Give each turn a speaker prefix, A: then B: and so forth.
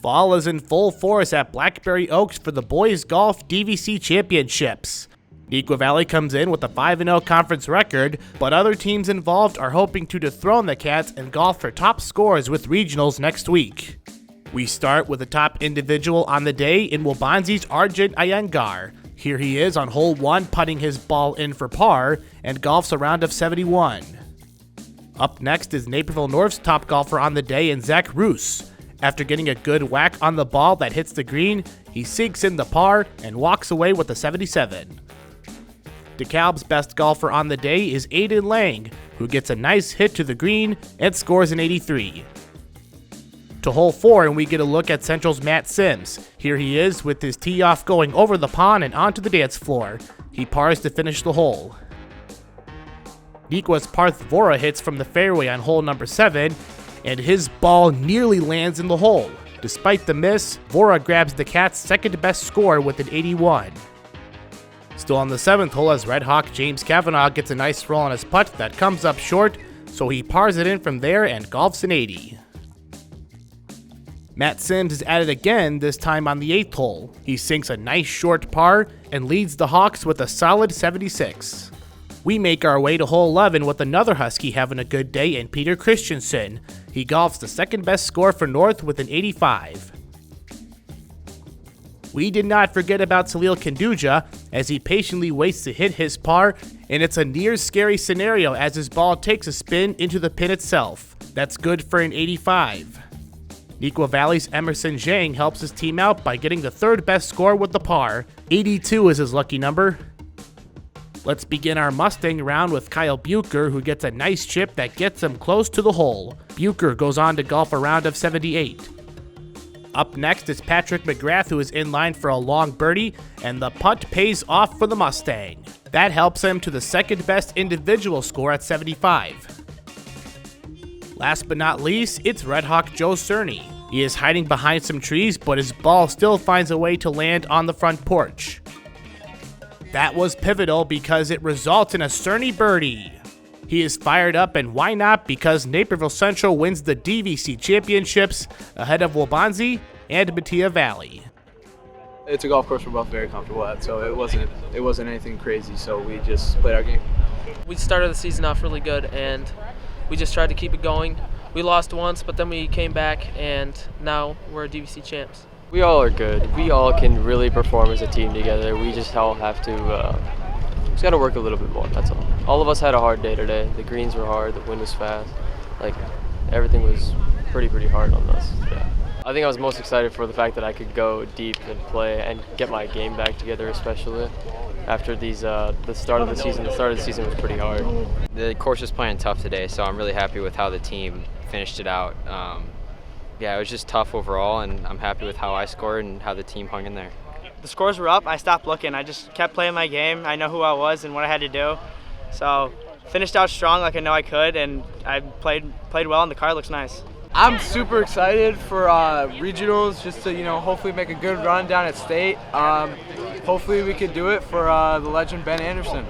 A: Fall is in full force at Blackberry Oaks for the Boys Golf DVC Championships. Neuqua Valley comes in with a 5-0 conference record, but other teams involved are hoping to dethrone the Cats and golf for top scores with regionals next week. We start with the top individual on the day in Waubonsie's Arjun Ayengar. Here he is on hole 1 putting his ball in for par and golfs a round of 71. Up next is Naperville North's top golfer on the day in Zach Roos. After getting a good whack on the ball that hits the green, he sinks in the par and walks away with a 77. Dekalb's best golfer on the day is Aidan Lange, who gets a nice hit to the green and scores an 83. To hole 4, and we get a look at Central's Matt Sims. Here he is with his tee off going over the pond and onto the dance floor. He pars to finish the hole. Neuqua's Parth Vora hits from the fairway on hole number 7, and his ball nearly lands in the hole. Despite the miss, Vora grabs the Cats' second best score with an 81. Still on the 7th hole as Redhawk James Cavanagh gets a nice roll on his putt that comes up short, so he pars it in from there and golfs an 80. Matt Sims is at it again, this time on the 8th hole. He sinks a nice short par and leads the Hawks with a solid 76. We make our way to hole 11 with another Husky having a good day in Peter Christensen. He golfs the second best score for North with an 85. We did not forget about Salil Kanduja as he patiently waits to hit his par, and it's a near scary scenario as his ball takes a spin into the pin itself. That's good for an 85. Neuqua Valley's Emerson Zhang helps his team out by getting the third best score with the par. 82 is his lucky number. Let's begin our Mustang round with Kyle Bucher, who gets a nice chip that gets him close to the hole. Bucher goes on to golf a round of 78. Up next is Patrick Mcgrath, who is in line for a long birdie, and the putt pays off for the Mustang. That helps him to the second best individual score at 75. Last but not least, it's Redhawk Joe Cerny. He is hiding behind some trees, but his ball still finds a way to land on the front porch. That was pivotal because it results in a Cerny birdie. He is fired up, and why not, because Naperville Central wins the DVC Championships ahead of Waubonsie and Mattia Valley.
B: It's a golf course we're both very comfortable at, so it wasn't anything crazy, so we just played our game.
C: We started the season off really good, and we just tried to keep it going. We lost once, but then we came back, and now we're DVC champs.
D: We all are good. We all can really perform as a team together. We just all have to just got to work a little bit more, that's all. All of us had a hard day today. The greens were hard, the wind was fast. Like, everything was pretty hard on us today. I think I was most excited for the fact that I could go deep and play and get my game back together, especially after the start of the season. The start of the season was pretty hard.
E: The course was playing tough today, so I'm really happy with how the team finished it out. Yeah, it was just tough overall, and I'm happy with how I scored and how the team hung in there.
F: The scores were up. I stopped looking. I just kept playing my game. I know who I was and what I had to do. So finished out strong like I know I could, and I played well, and the car looks nice.
G: I'm super excited for regionals, just to hopefully make a good run down at state. Hopefully we could do it for the legend Ben Anderson.